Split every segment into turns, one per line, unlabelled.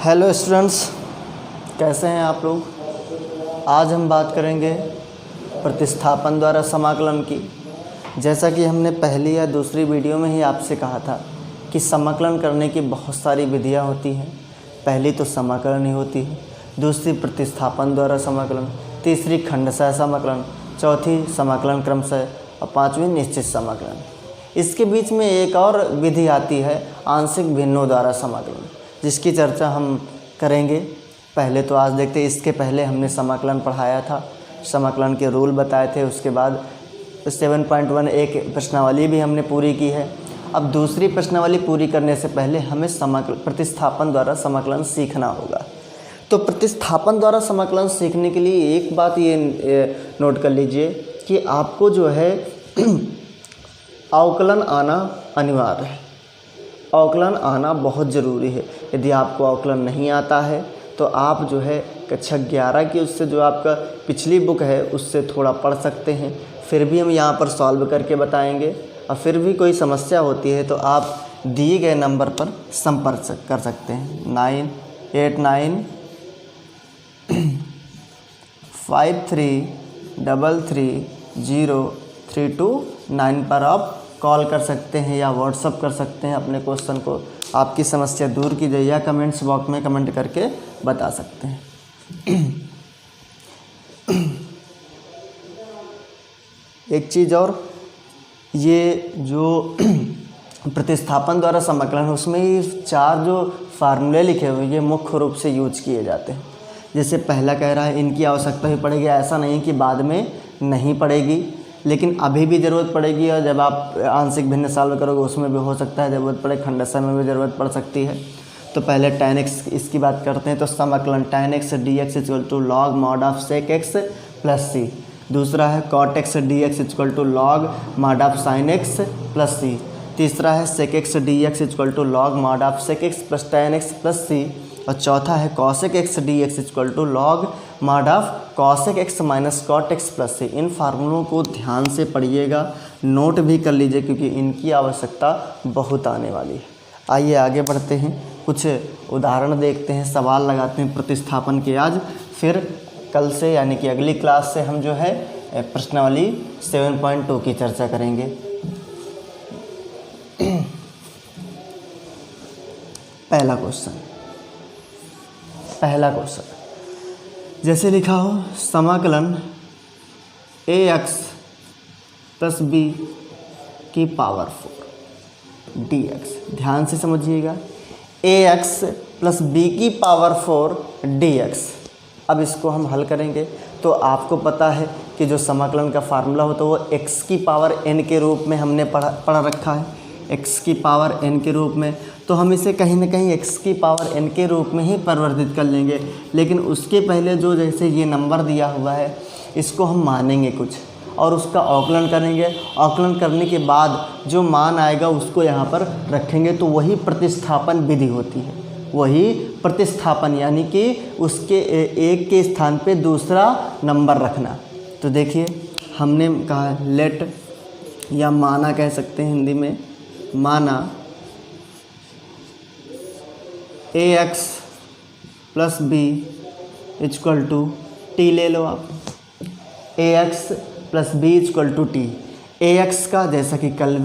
Hello students, कैसे हैं आप लोग। आज हम बात करेंगे प्रतिस्थापन द्वारा समाकलन की। जैसा कि हमने पहली या दूसरी वीडियो में ही आपसे कहा था कि समाकलन करने की बहुत सारी विधियां होती हैं। पहली तो समाकलन ही होती है, दूसरी प्रतिस्थापन द्वारा समाकलन, तीसरी खंडशः समाकलन, चौथी समाकलन क्रमशः और पाँचवीं निश्चित समाकलन। इसके बीच में एक और विधि आती है आंशिक भिन्नों द्वारा समाकलन, जिसकी चर्चा हम करेंगे। पहले तो आज देखते हैं, इसके पहले हमने समाकलन पढ़ाया था, समाकलन के रूल बताए थे। उसके बाद 7.1 एक प्रश्नावली भी हमने पूरी की है। अब दूसरी प्रश्नावली पूरी करने से पहले हमें प्रतिस्थापन द्वारा समाकलन सीखना होगा। तो प्रतिस्थापन द्वारा समाकलन सीखने के लिए एक बात ये नोट कर लीजिए कि आपको जो है अवकलन आना अनिवार्य है। अवकलन आना बहुत ज़रूरी है। यदि आपको अवकलन नहीं आता है तो आप जो है कक्षा 11 की उससे जो आपका पिछली बुक है उससे थोड़ा पढ़ सकते हैं। फिर भी हम यहाँ पर सॉल्व करके बताएंगे, और फिर भी कोई समस्या होती है तो आप दिए गए नंबर पर संपर्क कर सकते हैं। 9893330329 पर आप कॉल कर सकते हैं या व्हाट्सअप कर सकते हैं अपने क्वेश्चन को। आपकी समस्या दूर की जाए या कमेंट्स बॉक्स में कमेंट करके बता सकते हैं। एक चीज़ और, ये जो प्रतिस्थापन द्वारा समाकलन है उसमें ये 4 जो फार्मूले लिखे हुए ये मुख्य रूप से यूज किए जाते हैं। जैसे पहला कह रहा है इनकी आवश्यकता ही पड़ेगी, ऐसा नहीं कि बाद में नहीं पड़ेगी, लेकिन अभी भी ज़रूरत पड़ेगी। और जब आप आंशिक भिन्न सॉल्व करोगे उसमें भी हो सकता है ज़रूरत पड़े, खंडशः में भी ज़रूरत पड़ सकती है। तो पहले tan x इसकी बात करते हैं। तो समाकलन tan x dx = log mod of sec x plus c। दूसरा है cot x dx = log mod of sin x plus c। तीसरा है sec x dx = log mod of sec x plus tan x plus c। और चौथा है cosec x dx = log mod of cosec x minus cot x plus c। इन फार्मूलों को ध्यान से पढ़िएगा, note भी कर लीजिए, क्योंकि इनकी आवश्यकता बहुत आने वाली है। आइए आगे बढ़ते हैं, कुछ उदाहरण देखते हैं, सवाल लगाते हैं प्रतिस्थापन के आज। फिर कल से यानी कि अगली क्लास से हम जो है प्रश्नावली 7.2 की चर्चा करेंगे। पहला क्वेश्चन जैसे लिखा हो, समाकलन ax प्लस b की पावर 4 dx। ध्यान से समझिएगा, ax प्लस b की पावर 4 dx। अब इसको हम हल करेंगे तो आपको पता है कि जो समाकलन का फार्मूला होता है वो x की पावर n के रूप में हमने पढ़ा रखा है, x की पावर n के रूप में। तो हम इसे कहीं ना कहीं x की पावर n के रूप में ही परिवर्तित कर लेंगे। लेकिन उसके पहले जो जैसे ये नंबर दिया हुआ है इसको हम मानेंगे कुछ और उसका अवकलन करेंगे। अवकलन करने के बाद जो मान आएगा उसको यहाँ पर रखेंगे, तो वही प्रतिस्थापन विधि होती है। वही प्रतिस्थापन यानी कि उसके एक के स्थान पे दूसरा नंबर रखना। तो देखिए हमने कहा लेट या माना कह सकते हैं हिंदी में, माना ax plus b equal to t. ले लो आप, ax plus b equal to t. ax का जैसा कि कल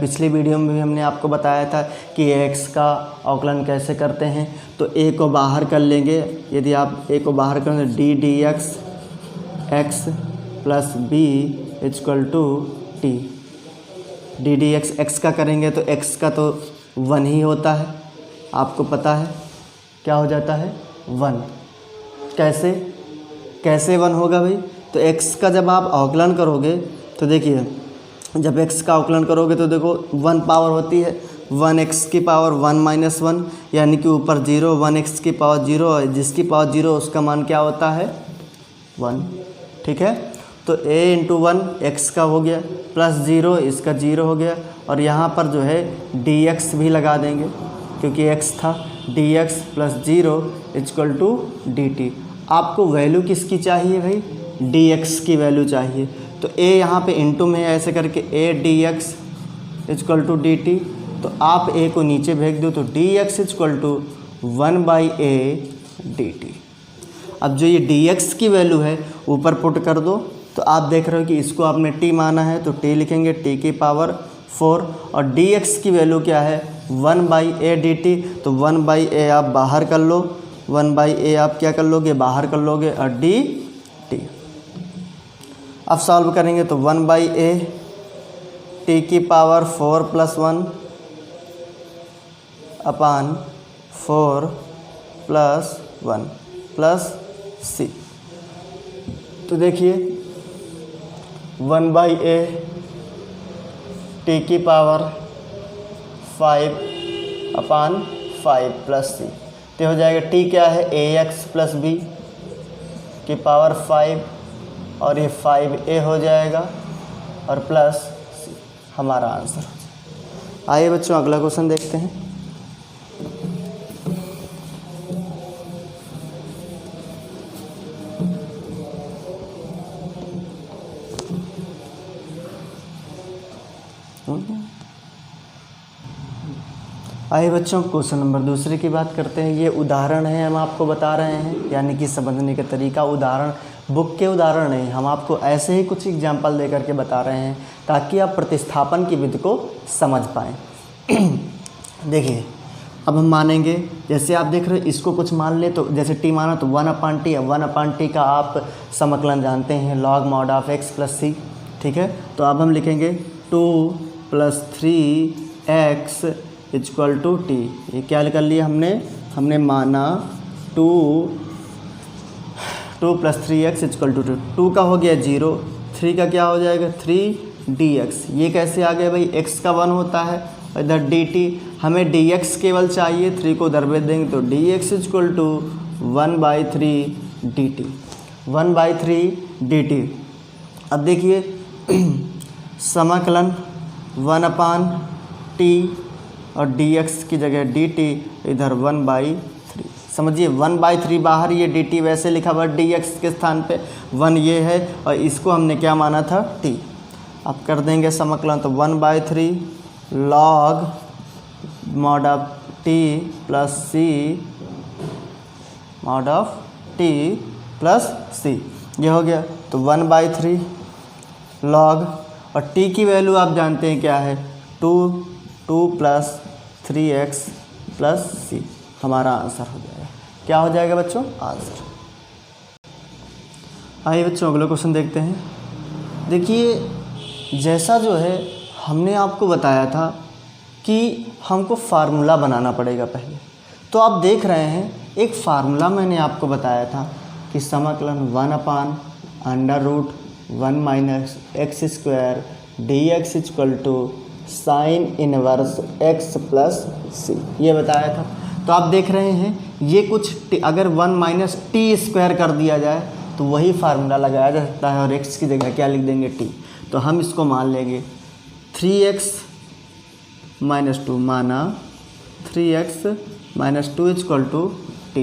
पिछली वीडियो में भी हमने आपको बताया था कि ax का अवकलन कैसे करते हैं। तो a को बाहर कर लेंगे, यदि आप a को बाहर करें तो d dx x plus b equal to t. d dx x का करेंगे तो x का तो 1 ही होता है, आपको पता है क्या हो जाता है 1। कैसे 1 होगा भाई? तो x का जब आप अवकलन करोगे तो देखिए, जब x का अवकलन करोगे तो देखो 1 पावर होती है, 1x की पावर 1 माइनस 1 यानी कि ऊपर 0, 1x की पावर 0, जिसकी पावर 0 उसका मान क्या होता है 1। ठीक है, तो a इंटू 1 x का हो गया प्लस 0 इसका 0 हो गया। और यहाँ पर जो है dx भी लगा देंगे क्योंकि x था, dx plus 0 equal to dt। आपको वैल्यू किसकी चाहिए भाई? dx की वैल्यू चाहिए। तो a यहाँ पे इंटू में ऐसे करके a dx equal to dt। तो आप a को नीचे भेज दो तो dx इक्वल टू 1/a/dt। अब जो ये dx की वैल्यू है ऊपर पुट कर दो, तो आप देख रहे हो कि इसको आपने t माना है तो t लिखेंगे t की पावर 4, और dx की वैल्यू क्या है 1/a/dt, तो 1/a आप बाहर कर लो, 1/a आप क्या कर लोगे, बाहर कर लोगे, और dt। अब सॉल्व करेंगे तो 1/a t की पावर 4 + 1 अपान 4 + 1 प्लस c। तो देखिए 1/a t की पावर 5 अपान 5 प्लस c, तो हो जाएगा t क्या है ax प्लस b की पावर 5, और ये 5a हो जाएगा और प्लस c, हमारा आंसर। आइए बच्चों अगला क्वेश्चन देखते हैं। आइए बच्चों क्वेश्चन नंबर दूसरे की बात करते हैं। ये उदाहरण है, हम आपको बता रहे हैं, यानी कि समझने का तरीका उदाहरण, बुक के उदाहरण नहीं, हम आपको ऐसे ही कुछ एग्जाम्पल दे करके बता रहे हैं ताकि आप प्रतिस्थापन की विधि को समझ पाएँ। देखिए अब हम मानेंगे, जैसे आप देख रहे हो इसको कुछ मान ले, तो जैसे t माना तो 1/t है, 1/t का आप समाकलन जानते हैं log mod of x + c, ठीक है। तो अब हम लिखेंगे 2 + 3x = t। ये क्या कर लिया हमने माना 2 + 3x = 2, 2 का हो गया 0, 3 का क्या हो जाएगा 3dx। ये कैसे आ गया भाई, x का 1 होता है, इधर dt, हमें dx केवल चाहिए, 3 को उधर भेज देंगे तो dx = 1/3 dt। अब देखिए समाकलन 1/t और dx की जगह dt, इधर 1/3। समझिए 1/3 बाहर, ये dt वैसे लिखा हुआ dx के स्थान पे 1 ये है, और इसको हमने क्या माना था t। अब कर देंगे समाकलन तो 1/3 log mod of t + c mod of t + c, ये हो गया। तो 1/3 log, और t की वैल्यू आप जानते हैं क्या है 2 + 3x + c, हमारा आंसर हो जाएगा। क्या हो जाएगा बच्चों, आंसर। आइए बच्चों अगला क्वेश्चन देखते हैं। देखिए जैसा जो है हमने आपको बताया था कि हमको फार्मूला बनाना पड़ेगा पहले, तो आप देख रहे हैं एक फार्मूला मैंने आपको बताया था कि समाकलन 1/√1 - x² dx = sin inverse x + c, ये बताया था। तो आप देख रहे हैं ये कुछ अगर 1 - t² कर दिया जाए तो वही फार्मूला लगाया जा सकता है, और x की जगह क्या लिख देंगे t। तो हम इसको मान लेंगे 3x - 2, माना 3x - 2 = t,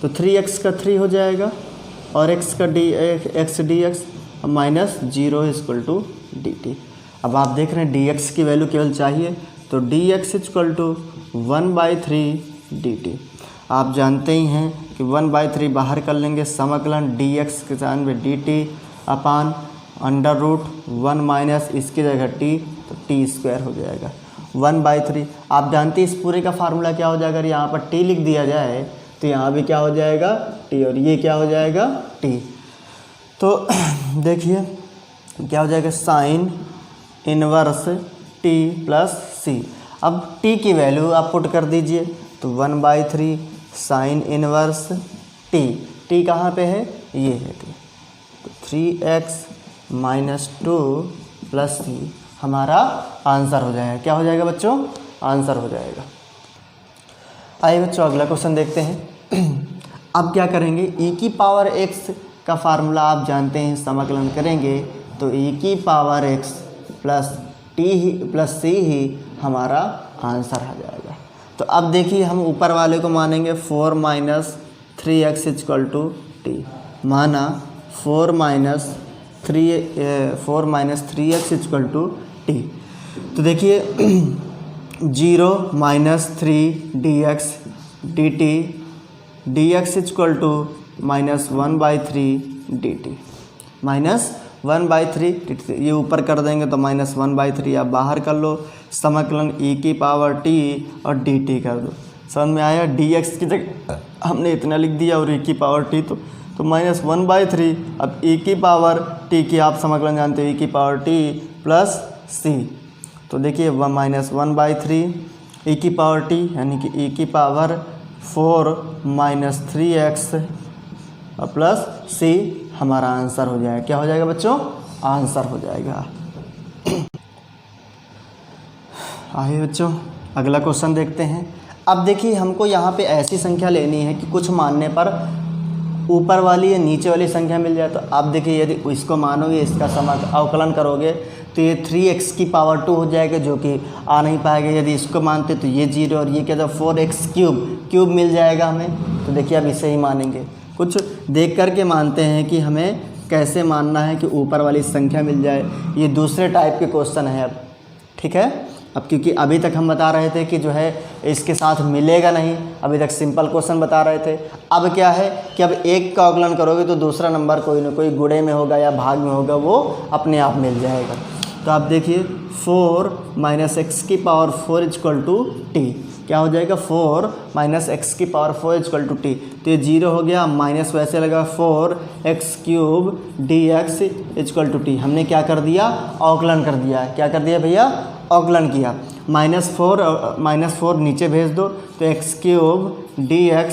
तो 3x का 3 हो जाएगा और x का x dx -0 = dt। अब आप देख रहे हैं dx की वैल्यू केवल चाहिए, तो dx = 1/3 dt। आप जानते ही हैं कि 1/3 बाहर कर लेंगे, समाकलन dx के स्थान में dt अपान √1 - इसकी जगह t, तो t² हो जाएगा 1/3। आप जानते हैं इस पूरे का फार्मूला क्या हो जाएगा, अगर यहाँ पर t लिख दिया जाए तो यहाँ भी क्या हो जाएगा t, और ये क्या हो जाएगा t। तो देखिए क्या हो जाएगा sin इनवर्स t + c। अब t की वैल्यू आप पुट कर दीजिए, तो 1/3 sin इनवर्स t कहाँ पे है, ये है t, तो 3x - 2 + c, हमारा आंसर हो जाएगा। क्या हो जाएगा बच्चों, आंसर हो जाएगा। आइए बच्चों अगला क्वेश्चन देखते हैं। अब क्या करेंगे, e⁻x का फार्मूला आप जानते हैं, समाकलन करेंगे तो e⁻x + t + c ही हमारा आंसर आ जाएगा। तो अब देखिए हम ऊपर वाले को मानेंगे 4 - 3x = t, माना 4 - 3x = t। तो देखिए 0 - 3 dx d t d x equal to -1/3 d t, -1/3 ये ऊपर कर देंगे तो -1/3 आप बाहर कर लो, समाकलन e की पावर t और dt कर दो। समझ में आया? dx की जगह हमने इतना लिख दिया और e की पावर t तो -1/3। अब e की पावर t की आप समाकलन जानते हो, e की पावर t प्लस c, तो देखिए -1/3 e की पावर t यानी कि e की पावर 4 - 3x और प्लस c हमारा आंसर हो जाएगा। क्या हो जाएगा बच्चों? आंसर हो जाएगा। आइए बच्चों अगला क्वेश्चन देखते हैं। अब देखिए हमको यहाँ पे ऐसी संख्या लेनी है कि कुछ मानने पर ऊपर वाली या नीचे वाली संख्या मिल जाए। तो आप देखिए यदि इसको मानोगे, इसका अवकलन करोगे तो ये 3x की पावर 2 हो जाएगा, जो कि आ नहीं पाएगा। यदि इसको मानते तो ये 0 और ये क्या था 4x क्यूब मिल जाएगा हमें। तो देखिए अब इसे ही मानेंगे। कुछ देख कर के मानते हैं कि हमें कैसे मानना है कि ऊपर वाली संख्या मिल जाए। ये दूसरे टाइप के क्वेश्चन है अब, ठीक है। अब क्योंकि अभी तक हम बता रहे थे कि जो है इसके साथ मिलेगा नहीं, अभी तक सिंपल क्वेश्चन बता रहे थे। अब क्या है कि अब एक का अवकलन करोगे तो दूसरा नंबर कोई ना कोई गुणे में होगा या भाग में होगा, वो अपने आप मिल जाएगा। तो आप देखिए 4 - x की पावर 4 इक्वल टू टी, क्या हो जाएगा 4 - x की पावर 4 इक्वल टू टी। तो ये 0 हो गया, माइनस वैसे लगा 4x³ dx equal to T. हमने क्या कर दिया? अवकलन कर दिया। क्या कर दिया भैया? अवकलन किया। -4 नीचे भेज दो तो x³ dx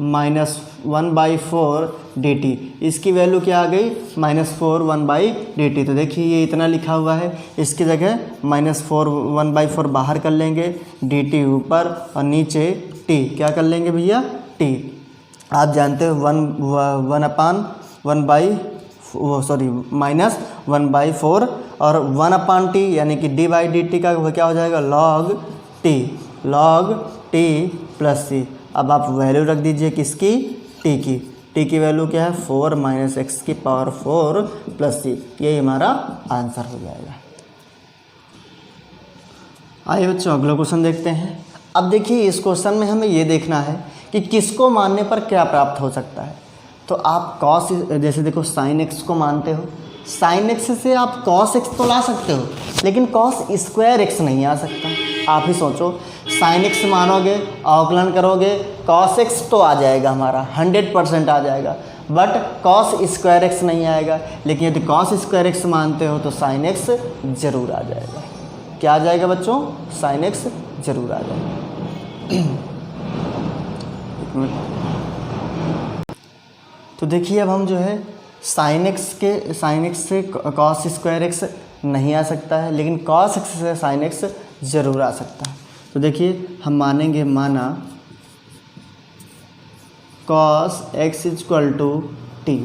-1/4 dt, इसकी वैल्यू क्या आ गई? -4 1/dt। तो देखिए ये इतना लिखा हुआ है, इसकी जगह -4 1/4 बाहर कर लेंगे, dt ऊपर और नीचे t क्या कर लेंगे भैया? t। आप जानते हो -1/4 और 1/t यानी कि d/dt का क्या हो जाएगा? log t plus c। अब आप वैल्यू रख दीजिए किसकी? t की वैल्यू क्या है? 4 - x की पावर 4 प्लस c। यही हमारा आंसर हो जाएगा। आइए बच्चों अगला क्वेश्चन देखते हैं। अब देखिए इस क्वेश्चन में हमें ये देखना है कि किसको मानने पर क्या प्राप्त हो सकता है। तो आप cos, जैसे देखो sin x को मानते हो, sin x से आप cos x तो ला सकते हो, लेकिन cos² x नहीं आ सकता। आप ही सोचो, sin x मानोगे, अवकलन करोगे, cos x तो आ जाएगा हमारा, 100% आ जाएगा, बट cos² x नहीं आएगा। लेकिन यदि cos² x मानते हो तो sin x जरूर आ जाएगा। क्या आ जाएगा बच्चों? sin x जरूर आ जाएगा। एक मिनट। तो देखिए अब हम जो है sin x से cos² x नहीं आ सकता है, लेकिन cos x से sin x ज़रूर आ सकता है। तो देखिए हम मानेंगे, माना cos x इक्वल टू टी।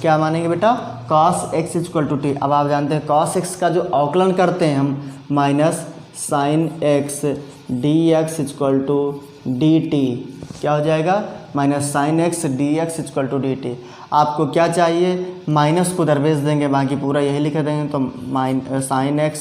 क्या मानेंगे बेटा? cos x इक्वल टू टी। अब आप जानते हैं cos x का जो अवकलन करते हैं हम, minus sin x dx equal to dt, क्या हो जाएगा? -sin x dx equal to dt। आपको क्या चाहिए? माइनस को उधर भेज देंगे, बाकी पूरा यही लिख देंगे। तो sin x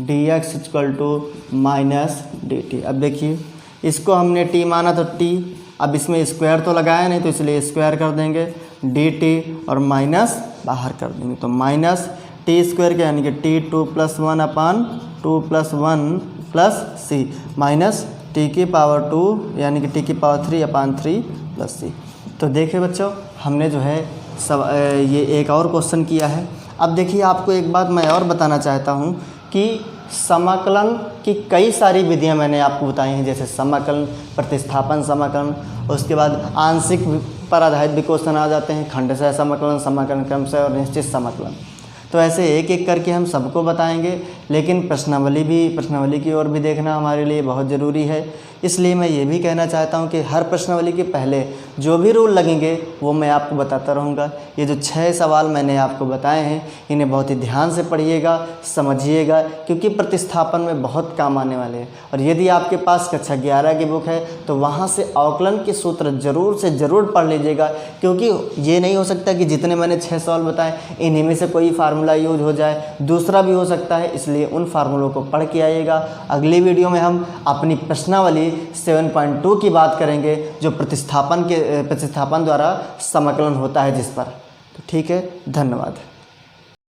dx equal to -dt। अब देखिए इसको हमने t माना तो t, अब इसमें स्क्वायर तो लगाया नहीं तो इसलिए स्क्वायर कर देंगे, dt और माइनस बाहर कर देंगे। तो -t² क्या यानी कि t2 + 1/2 + 1 plus c, minus t की पावर 2 यानी कि t की पावर 3/3 प्लस c। तो देखिए बच्चों हमने जो है ये एक और क्वेश्चन किया है। अब देखिए आपको एक बात मैं और बताना चाहता हूँ कि समाकलन की कई सारी विधियाँ मैंने आपको बताई हैं, जैसे समाकलन, प्रतिस्थापन समाकलन, उसके बाद आंशिक पर आधारित भी क्वेश्चन आ जाते हैं, खंडशः समाकलन, समाकलन क्रमशः और निश्चित समाकलन। तो ऐसे एक एक करके हम सबको बताएंगे, लेकिन प्रश्नावली की ओर भी देखना हमारे लिए बहुत ज़रूरी है। इसलिए मैं ये भी कहना चाहता हूँ कि हर प्रश्नावली के पहले जो भी रूल लगेंगे वो मैं आपको बताता रहूँगा। ये जो 6 सवाल मैंने आपको बताए हैं इन्हें बहुत ही ध्यान से पढ़िएगा, समझिएगा, क्योंकि प्रतिस्थापन में बहुत काम आने वाले हैं। और यदि आपके पास कक्षा 11 की बुक है तो वहाँ से अवकलन के सूत्र ज़रूर से ज़रूर पढ़ लीजिएगा, क्योंकि ये नहीं हो सकता कि जितने मैंने 6 सवाल बताए इन्हीं में से कोई फार्मूला यूज हो जाए, दूसरा भी हो सकता है। इसलिए चलिए उन फार्मूलों को पढ़ के आइएगा। अगली वीडियो में हम अपनी प्रश्नावली 7.2 की बात करेंगे, जो प्रतिस्थापन द्वारा समाकलन होता है जिस पर। तो ठीक है, धन्यवाद।